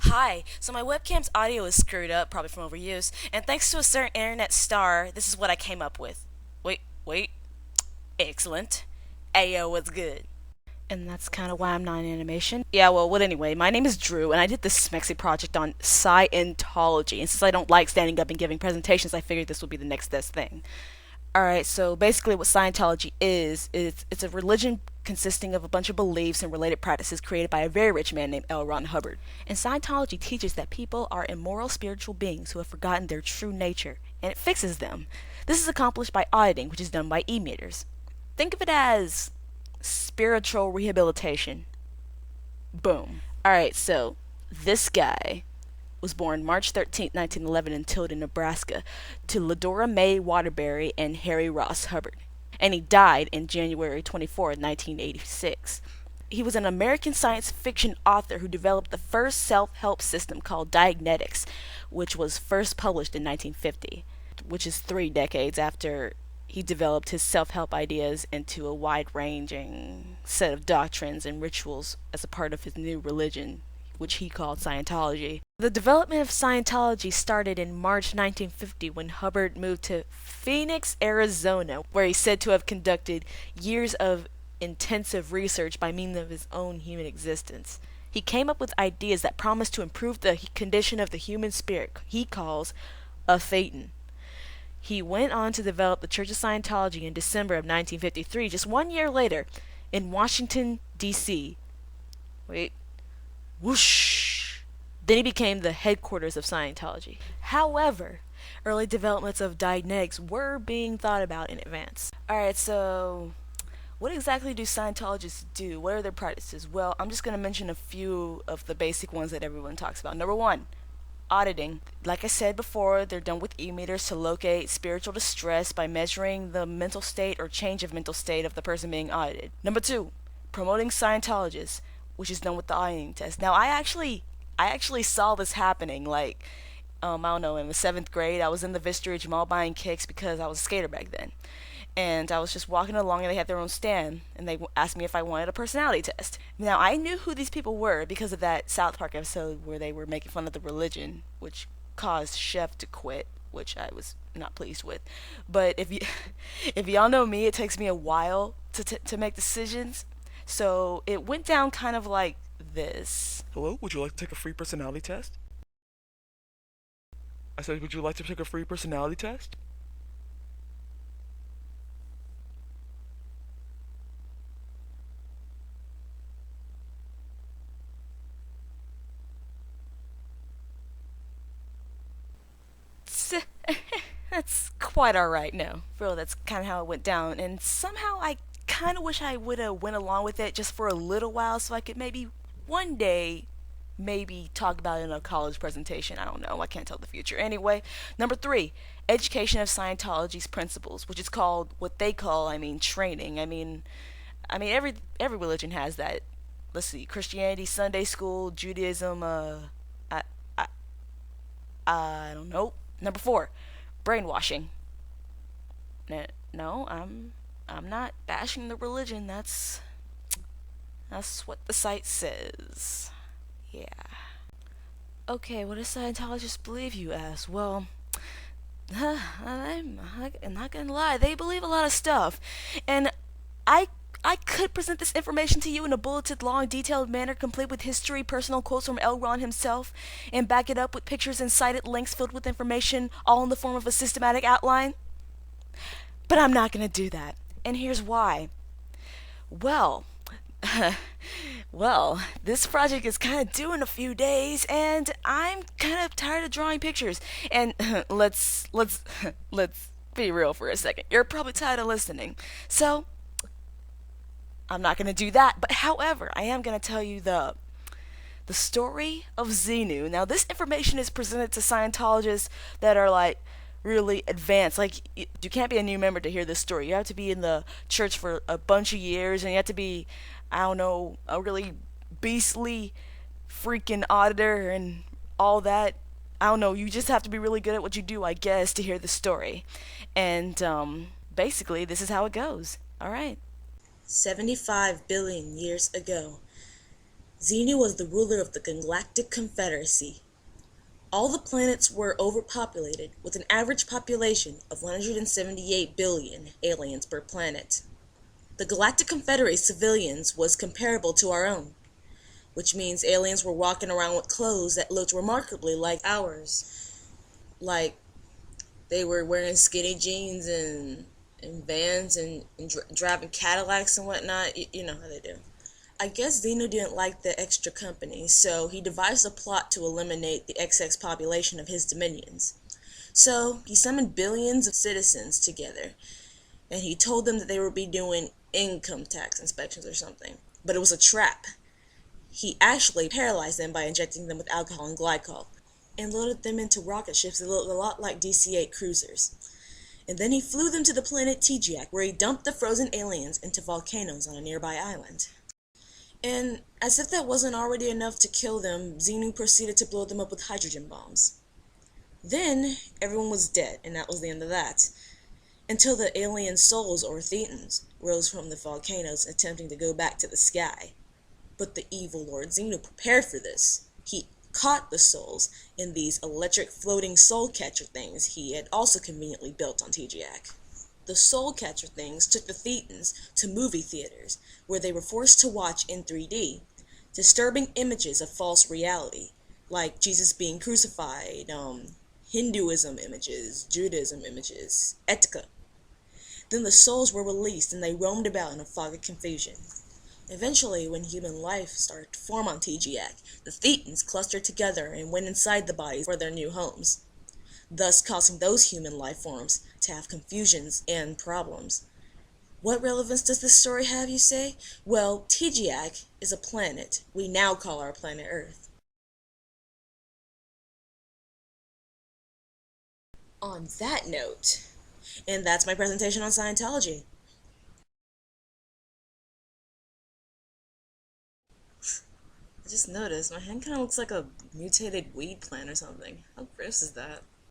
Hi, so my webcam's audio is screwed up, probably from overuse, and thanks to a certain internet star, this is what I came up with. Wait. Excellent. Ayo, what's good? And that's kind of why I'm not in animation. Yeah, well, anyway, my name is Drew, and I did this Smexy project on Scientology, and since I don't like standing up and giving presentations, I figured this would be the next best thing. Alright, so basically what Scientology is, it's a religion consisting of a bunch of beliefs and related practices created by a very rich man named L. Ron Hubbard. And Scientology teaches that people are immoral spiritual beings who have forgotten their true nature, and it fixes them. This is accomplished by auditing, which is done by e-meters. Think of it as spiritual rehabilitation. Boom. Alright, so this guy was born March 13th, 1911 in Tilden, Nebraska, to Ladora Mae Waterbury and Harry Ross Hubbard. And he died in January 24th, 1986. He was an American science fiction author who developed the first self-help system called Dianetics, which was first published in 1950, which is 3 decades after he developed his self-help ideas into a wide-ranging set of doctrines and rituals as a part of his new religion, which he called Scientology. The development of Scientology started in March 1950 when Hubbard moved to Phoenix, Arizona, where he's said to have conducted years of intensive research by means of his own human existence. He came up with ideas that promised to improve the condition of the human spirit he calls a thetan. He went on to develop the Church of Scientology in December of 1953, just 1 year later, in Washington, D.C. Wait, whoosh. Then he became the headquarters of Scientology. However, early developments of Dianetics were being thought about in advance. Alright, so what exactly do Scientologists do? What are their practices? Well, I'm just going to mention a few of the basic ones that everyone talks about. Number one, auditing. Like I said before, they're done with e-meters to locate spiritual distress by measuring the mental state or change of mental state of the person being audited. Number two, promoting Scientologists, which is done with the auditing test. Now, I actually saw this happening. I don't know, in the 7th grade, I was in the Vistridge Mall buying kicks because I was a skater back then. And I was just walking along and they had their own stand and they asked me if I wanted a personality test. Now, I knew who these people were because of that South Park episode where they were making fun of the religion, which caused Chef to quit, which I was not pleased with. But if you if y'all know me, it takes me a while to make decisions. So, it went down kind of like this. Hello, would you like to take a free personality test? I said, would you like to take a free personality test? That's quite alright, no. Bro, that's kind of how it went down. And somehow I kind of wish I would have went along with it just for a little while so I could maybe one day maybe talk about it in a college presentation. I don't know. I can't tell the future. Anyway, number three, education of Scientology's principles, which is called what they call, training. I mean, every religion has that. Let's see, Christianity, Sunday school, Judaism. I, I, I don't know. Number four, brainwashing. No, I'm not bashing the religion. That's what the site says. Yeah. Okay, what does Scientologists believe, you ask? Well, I'm not gonna lie, they believe a lot of stuff. And I I could present this information to you in a bulleted, long, detailed manner, complete with history, personal quotes from L. Ron himself, and back it up with pictures and cited links filled with information, all in the form of a systematic outline. But I'm not gonna do that. And here's why. Well, well, this project is kind of due in a few days, and I'm kind of tired of drawing pictures. And let's be real for a second. You're probably tired of listening, so I'm not gonna do that. But however, I am gonna tell you the story of Xenu. Now, this information is presented to Scientologists that are like really advanced. Like, you can't be a new member to hear this story. You have to be in the church for a bunch of years, and you have to be, I don't know, a really beastly freaking auditor and all that. I don't know. You just have to be really good at what you do, I guess, to hear the story. And basically, this is how it goes. All right. 75 billion years ago, Xenu was the ruler of the Galactic Confederacy. All the planets were overpopulated, with an average population of 178 billion aliens per planet. The Galactic Confederacy civilians was comparable to our own, which means aliens were walking around with clothes that looked remarkably like ours. Like, they were wearing skinny jeans and vans and driving Cadillacs and whatnot. You know how they do. I guess Zeno didn't like the extra company, so he devised a plot to eliminate the XX population of his dominions. So he summoned billions of citizens together, and he told them that they would be doing income tax inspections or something. But it was a trap. He actually paralyzed them by injecting them with alcohol and glycol, and loaded them into rocket ships that looked a lot like DC-8 cruisers. And then he flew them to the planet Tijiak, where he dumped the frozen aliens into volcanoes on a nearby island. And as if that wasn't already enough to kill them, Xenu proceeded to blow them up with hydrogen bombs. Then everyone was dead, and that was the end of that. Until the alien souls, or Thetans, rose from the volcanoes attempting to go back to the sky. But the evil Lord Xenu prepared for this. He caught the souls in these electric floating soul catcher things he had also conveniently built on TGAC. The soul catcher things took the Thetans to movie theaters, where they were forced to watch in 3D disturbing images of false reality, like Jesus being crucified, Hinduism images, Judaism images, etc. Then the souls were released and they roamed about in a fog of confusion. Eventually, when human life started to form on TGAC, the Thetans clustered together and went inside the bodies for their new homes, thus causing those human life forms to have confusions and problems. What relevance does this story have, you say? Well, TGAC is a planet we now call our planet Earth. On that note, and that's my presentation on Scientology. I just noticed my hand kind of looks like a mutated weed plant or something. How gross is that?